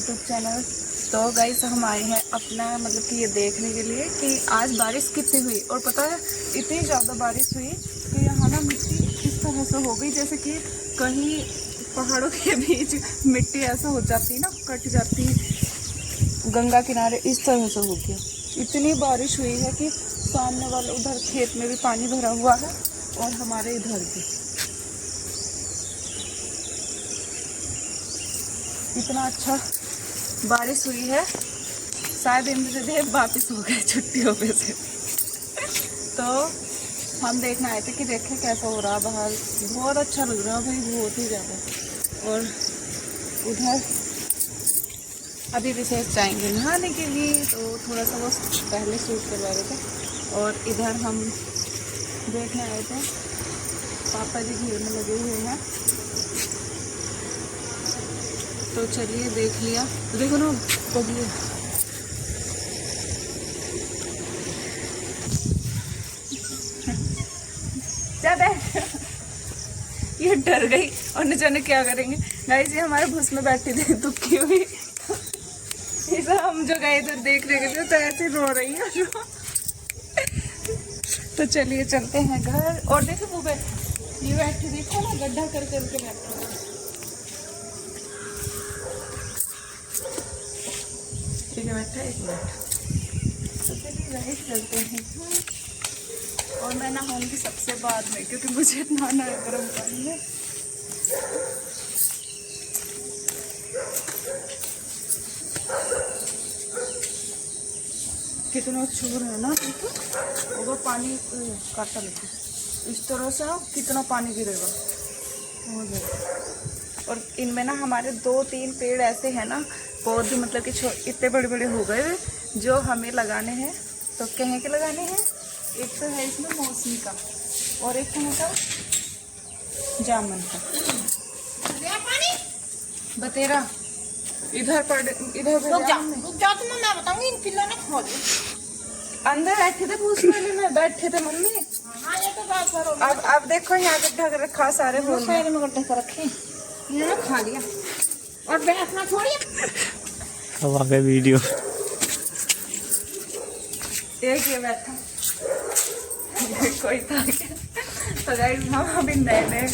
YouTube channel. तो guys हम आए हैं अपना मतलब कि ये देखने के लिए कि आज बारिश कितनी हुई। और पता है इतनी ज़्यादा बारिश हुई कि यहाँ ना मिट्टी इस तरह से हो गई जैसे कि कहीं पहाड़ों के बीच मिट्टी ऐसा हो जाती ना, कट जाती गंगा किनारे, इस तरह से हो गया। इतनी बारिश हुई है कि सामने वाले उधर खेत में भी पानी भरा हुआ है और हमारे इधर भी इतना अच्छा बारिश हुई है। शायद इंद्रदेव वापस हो गए छुट्टियों पे से। तो हम देखने आए थे कि देखें कैसा हो रहा बाहर। बहुत अच्छा लग रहा है भाई, बहुत ही ज़्यादा। और उधर अभी विशेष जाएंगे नहाने के लिए, तो थोड़ा सा वो पहले शूट करवा रहे थे। और इधर हम देखने आए थे, पापा जी भीड़ में लगे हुए हैं। तो चलिए देख लिया, देखो ना बगली ये डर गई और न जाने क्या करेंगे। गाइस ये हमारे भूस में बैठी थी दुखी हुई, इसे हम जो गए थे देखने के लिए तो ऐसे रो रही है। तो चलिए चलते हैं घर। और देखो वो ये बैठी, देखो ना गड्ढा कर करके बैठा। ठीक है बैठा, एक मिनट। तो चलिए गाइस चलते हैं। और मैं नहाऊंगी सबसे बाद में क्योंकि मुझे नहाना है गर्म पानी में। कितना चूर है ना, देखो वो पानी काटा लेते इस तरह से कितना पानी गिरेगा हो जाएगा। और इनमें ना हमारे 2-3 पेड़ ऐसे हैं ना, पौधे मतलब कि इतने बड़े बड़े हो गए जो हमें लगाने हैं। तो कहीं के लगाने हैं, एक तो है इसमें मौसमी का और एक है जामुन का। बतेरा इधर पड़, इधर रुक जाओ तो मैं बताऊंगी। इन पिल्लों ने खा लिया। अंदर बैठे थे पूछने में बैठे थे मम्मी। हाँ ये तो बात करो। अब देखो यहाँ गड्ढा कर रखा सारे फूल साइड में गड्ढे कर रखे, इन्होंने खा लिया। और बैठना छोड़िए, अब आ गए वीडियो। एक ये बैठा कोई था। तो गाइस हम अभी नए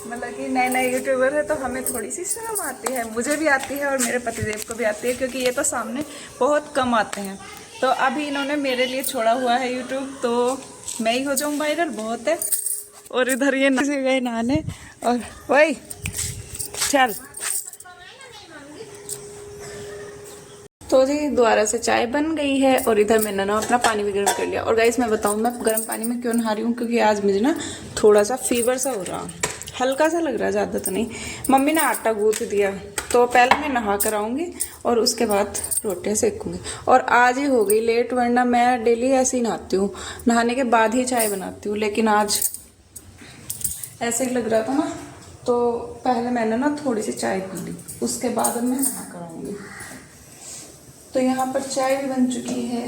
मतलब कि नए यूट्यूबर है, तो हमें थोड़ी सी शर्म आती है। मुझे भी आती है और मेरे पतिदेव को भी आती है, क्योंकि ये तो सामने बहुत कम आते हैं। तो अभी इन्होंने मेरे लिए छोड़ा हुआ है यूट्यूब, तो मैं ही हो जाऊँ वायरल, बहुत है। और इधर ये गए नहाने और वही चल। तो जी दोबारा से चाय बन गई है और इधर मैंने ना अपना पानी भी गर्म कर लिया। और गाइस मैं बताऊँ मैं गर्म पानी में क्यों नहा रही हूँ, क्योंकि आज मुझे ना थोड़ा सा फीवर सा हो रहा, हल्का सा लग रहा है, ज़्यादा तो नहीं। मम्मी ने आटा गूँथ दिया, तो पहले मैं नहा कर आऊँगी और उसके बाद रोटियाँ सेकूँगी। और आज ही हो गई लेट, वरना मैं डेली ऐसे ही नहाती हूँ, नहाने के बाद ही चाय बनाती हूँ। लेकिन आज ऐसे ही लग रहा था ना, तो पहले मैंने ना थोड़ी सी चाय पी ली, उसके बाद मैं नहा कर आऊँगी। तो यहाँ पर चाय भी बन चुकी है।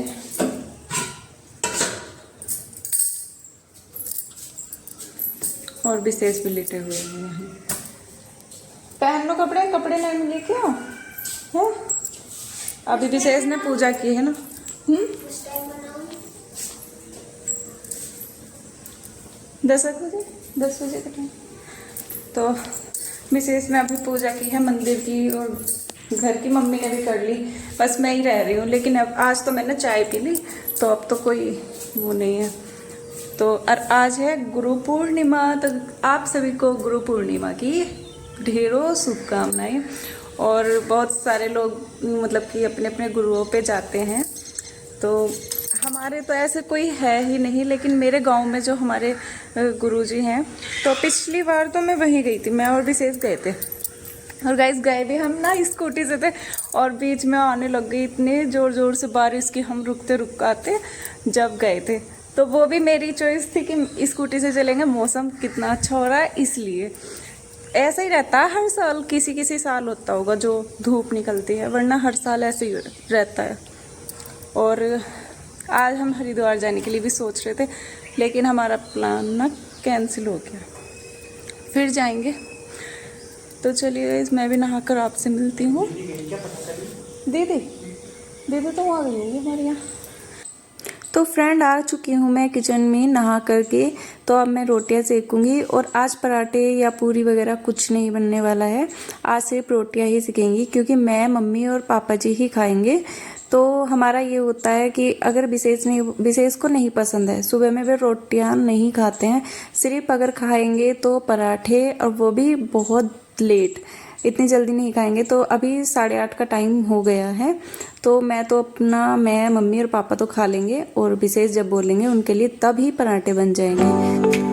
और विशेष भी लेटे हुए हैं यहाँ। पहन लो कपड़े, कपड़े नहीं लेके आओ है। अभी विशेष ने पूजा की है ना। 10 बजे 10 बजे का टाइम। तो विशेष ने अभी पूजा की है मंदिर की, और घर की मम्मी ने भी कर ली, बस मैं ही रह रही हूँ। लेकिन अब आज तो मैंने चाय पी ली, तो अब तो कोई वो नहीं है। तो और आज है गुरु पूर्णिमा, तो आप सभी को गुरु पूर्णिमा की ढेरों शुभकामनाएं। और बहुत सारे लोग मतलब कि अपने अपने गुरुओं पे जाते हैं, तो हमारे तो ऐसे कोई है ही नहीं। लेकिन मेरे गांव में जो हमारे गुरुजी हैं, तो पिछली बार तो मैं वहीं गई थी, मैं और विशेष गए थे। और गाइस गए भी हम ना स्कूटी से थे, और बीच में आने लग गई इतने ज़ोर ज़ोर से बारिश की, हम रुकते रुकाते जब गए थे। तो वो भी मेरी चॉइस थी कि स्कूटी से चलेंगे, मौसम कितना अच्छा हो रहा है इसलिए। ऐसा ही रहता है हर साल, किसी किसी साल होता होगा जो धूप निकलती है, वरना हर साल ऐसे ही रहता है। और आज हम हरिद्वार जाने के लिए भी सोच रहे थे, लेकिन हमारा प्लान ना कैंसिल हो गया, फिर जाएंगे। तो चलिए गाइस, मैं भी नहाकर आपसे मिलती हूँ। दीदी तो आ गई होंगी हमारे यहाँ। तो फ्रेंड, आ चुकी हूँ मैं किचन में नहा करके। तो अब मैं रोटियां सेकूंगी और आज पराठे या पूरी वगैरह कुछ नहीं बनने वाला है। आज सिर्फ रोटियां ही सेकेंगी क्योंकि मैं, मम्मी और पापा जी ही खाएंगे। तो हमारा ये होता है कि अगर विशेष को नहीं पसंद है, सुबह में वे रोटियां नहीं खाते हैं, सिर्फ अगर खाएंगे तो पराठे, और वो भी बहुत लेट, इतनी जल्दी नहीं खाएंगे। तो अभी 8:30 का टाइम हो गया है। तो मैं, मम्मी और पापा तो खा लेंगे, और विशेष जब बोलेंगे उनके लिए तब ही पराठे बन जाएंगे।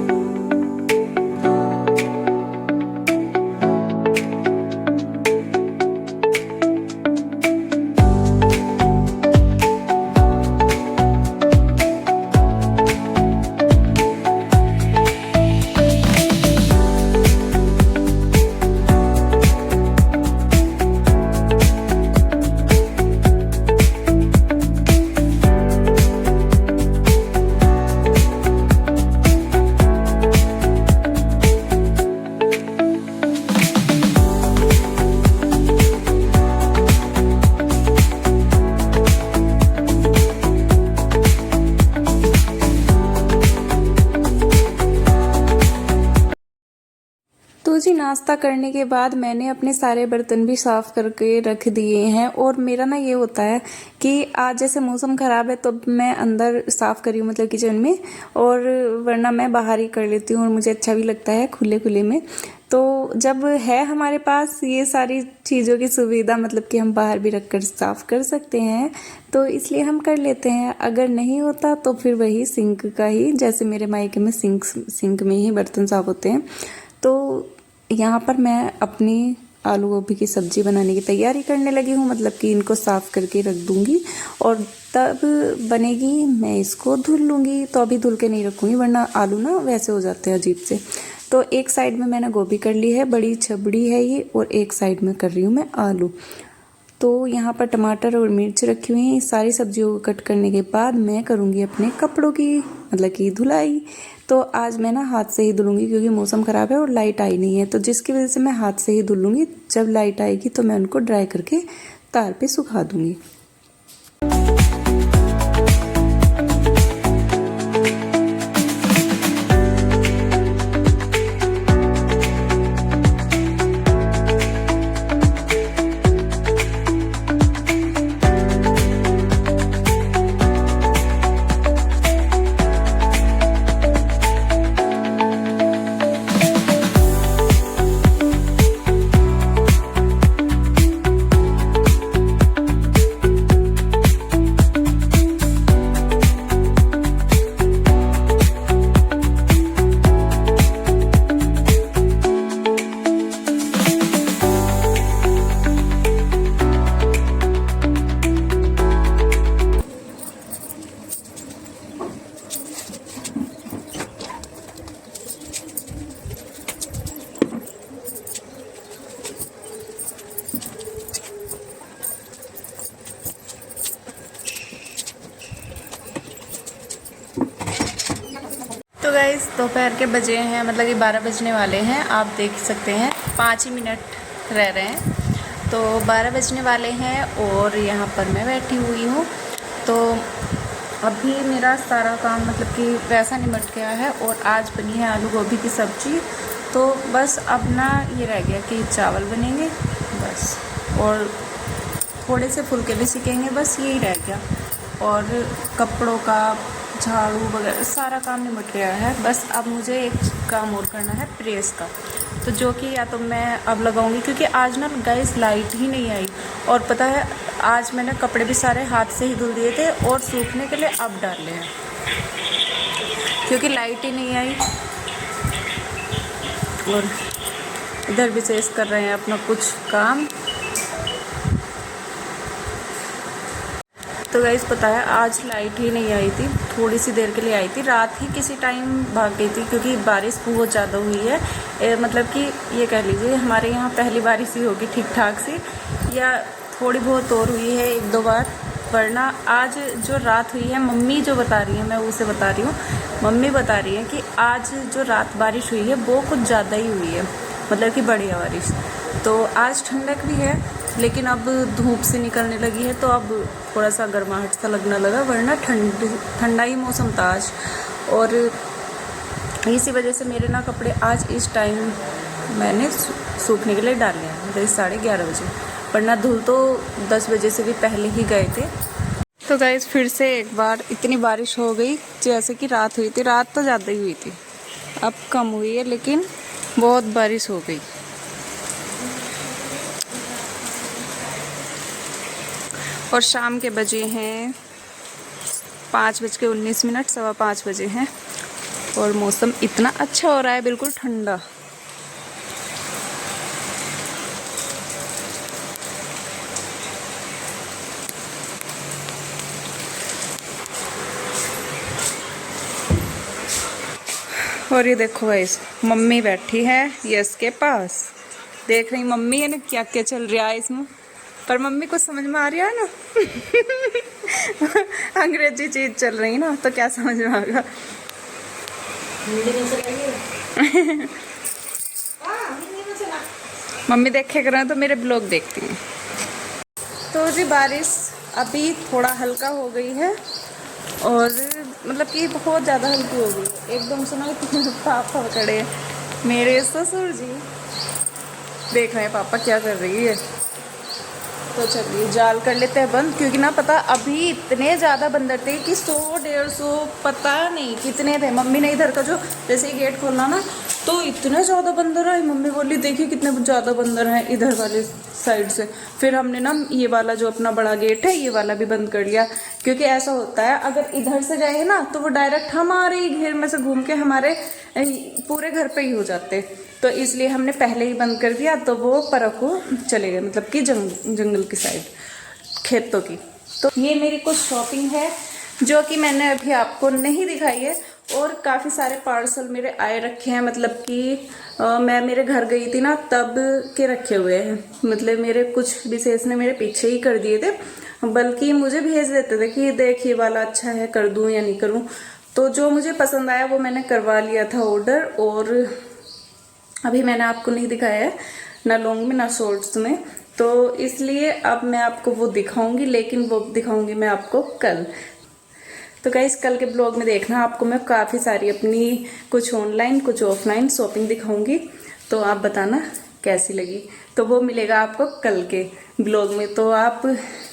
तो जी, नाश्ता करने के बाद मैंने अपने सारे बर्तन भी साफ करके रख दिए हैं। और मेरा ना ये होता है कि आज जैसे मौसम ख़राब है तो मैं अंदर साफ करी हूँ, मतलब किचन में, और वरना मैं बाहर ही कर लेती हूँ, और मुझे अच्छा भी लगता है खुले खुले में। तो जब है हमारे पास ये सारी चीज़ों की सुविधा, मतलब कि हम बाहर भी रख कर साफ कर सकते हैं, तो इसलिए हम कर लेते हैं। अगर नहीं होता तो फिर वही सिंक का ही, जैसे मेरे मायके में सिंक में ही बर्तन साफ होते हैं। तो यहाँ पर मैं अपनी आलू गोभी की सब्जी बनाने की तैयारी करने लगी हूँ, मतलब कि इनको साफ़ करके रख दूँगी और तब बनेगी, मैं इसको धुल लूँगी। तो अभी धुल के नहीं रखूँगी वरना आलू ना वैसे हो जाते हैं अजीब से। तो एक साइड में मैंने गोभी कर ली है, बड़ी छबड़ी है ये, और एक साइड में कर रही हूँ मैं आलू। तो यहाँ पर टमाटर और मिर्च रखी हुई हैं। सारी सब्जियों को कट करने के बाद मैं करूँगी अपने कपड़ों की, मतलब कि धुलाई। तो आज मैं ना हाथ से ही धुलूँगी क्योंकि मौसम ख़राब है और लाइट आई नहीं है, तो जिसकी वजह से मैं हाथ से ही धुलूँगी। जब लाइट आएगी तो मैं उनको ड्राई करके तार पे सुखा दूँगी। तो गाइस, दोपहर के बजे हैं, मतलब कि 12 बजने वाले हैं। आप देख सकते हैं 5 ही मिनट रह रहे हैं, तो 12 बजने वाले हैं और यहाँ पर मैं बैठी हुई हूँ। तो अभी मेरा सारा काम मतलब कि वैसा निमट गया है और आज बनी है आलू गोभी की सब्ज़ी। तो बस अब ना ये रह गया कि चावल बनेंगे बस, और थोड़े से फुलके भी सीखेंगे, बस यही रह गया। और कपड़ों का झाड़ू वगैरह सारा काम निपट गया है। बस अब मुझे एक काम और करना है, प्रेस का, तो जो कि या तो मैं अब लगाऊंगी क्योंकि आज ना गाइस लाइट ही नहीं आई। और पता है, आज मैंने कपड़े भी सारे हाथ से ही धुल दिए थे और सूखने के लिए अब डाले हैं क्योंकि लाइट ही नहीं आई। और इधर विशेष कर रहे हैं अपना कुछ काम। तो गाइस पता है, आज लाइट ही नहीं आई थी, थोड़ी सी देर के लिए आई थी, रात ही किसी टाइम भाग गई थी क्योंकि बारिश बहुत ज़्यादा हुई है। मतलब कि ये कह लीजिए हमारे यहाँ पहली बारिश ही होगी ठीक ठाक सी, या थोड़ी बहुत और हुई है 1-2 बार, वरना आज जो रात हुई है, मम्मी जो बता रही है, मैं उसे बता रही हूँ, मम्मी बता रही है कि आज जो रात बारिश हुई है वो कुछ ज़्यादा ही हुई है, मतलब कि बढ़िया बारिश। तो आज ठंडक भी है, लेकिन अब धूप से निकलने लगी है तो अब थोड़ा सा गर्माहट सा लगने लगा, वरना ठंडा ही मौसम था आज। और इसी वजह से मेरे ना कपड़े आज इस टाइम मैंने सूखने के लिए डाले हैं, मतलब 11:30 बजे, वरना धूल तो 10 बजे से भी पहले ही गए थे। तो गाइस फिर से एक बार इतनी बारिश हो गई जैसे कि रात हुई थी। रात तो ज़्यादा ही हुई थी, अब कम हुई है, लेकिन बहुत बारिश हो गई। और शाम के बजे हैं 5:19, 5:15 बजे हैं, और मौसम इतना अच्छा हो रहा है, बिल्कुल ठंडा। और ये देखो गाइस, मम्मी बैठी है यस के पास, देख रही मम्मी है ना क्या क्या चल रहा है इसमें, पर मम्मी को समझ में आ रहा है ना अंग्रेजी चीज चल रही है ना, तो क्या समझ में आएगा। मम्मी देखे कर तो मेरे ब्लॉग देखती हैं। तो जी बारिश अभी थोड़ा हल्का हो गई है, और मतलब कि बहुत ज़्यादा हल्की हो गई एकदम से ना। इतने पापा खड़े मेरे ससुर जी, देख रहे हैं पापा क्या कर रही है। तो चलिए जाल कर लेते हैं बंद, क्योंकि ना पता अभी इतने ज़्यादा बंदर थे कि 100-150 पता नहीं कितने थे। मम्मी ने इधर का जो जैसे ही गेट खोलना ना तो इतने ज़्यादा बंदर आए, मम्मी बोली देखिए कितने ज़्यादा बंदर हैं इधर वाले साइड से। फिर हमने ना ये वाला जो अपना बड़ा गेट है ये वाला भी बंद कर लिया, क्योंकि ऐसा होता है अगर इधर से जाए ना तो वो डायरेक्ट हमारे ही घेर में से घूम के हमारे पूरे घर पे ही हो जाते, तो इसलिए हमने पहले ही बंद कर दिया। तो वो परख को चले गए, मतलब कि जंगल की साइड, खेतों की। तो ये मेरी कुछ शॉपिंग है जो कि मैंने अभी आपको नहीं दिखाई है, और काफ़ी सारे पार्सल मेरे आए रखे हैं, मतलब कि मैं मेरे घर गई थी ना तब के रखे हुए हैं। मतलब मेरे कुछ विशेष ने मेरे पीछे ही कर दिए थे, बल्कि मुझे भेज देते थे कि देखिए वाला अच्छा है, कर दूं या नहीं करूं। तो जो मुझे पसंद आया वो मैंने करवा लिया था ऑर्डर, और अभी मैंने आपको नहीं दिखाया है ना लॉन्ग में ना शॉर्ट्स में, तो इसलिए अब मैं आपको वो दिखाऊंगी, लेकिन वो दिखाऊंगी मैं आपको कल। तो गाइस कल के ब्लॉग में देखना, आपको मैं काफ़ी सारी अपनी कुछ ऑनलाइन कुछ ऑफलाइन शॉपिंग दिखाऊंगी, तो आप बताना कैसी लगी। तो वो मिलेगा आपको कल के ब्लॉग में, तो आप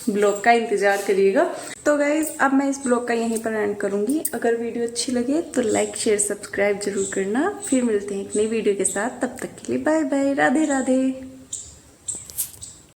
ब्लॉग का इंतज़ार करिएगा। तो गाइस अब मैं इस ब्लॉग का यहीं पर एंड करूंगी। अगर वीडियो अच्छी लगे तो लाइक शेयर सब्सक्राइब जरूर करना। फिर मिलते हैं एक नई वीडियो के साथ, तब तक के लिए बाय बाय, राधे राधे।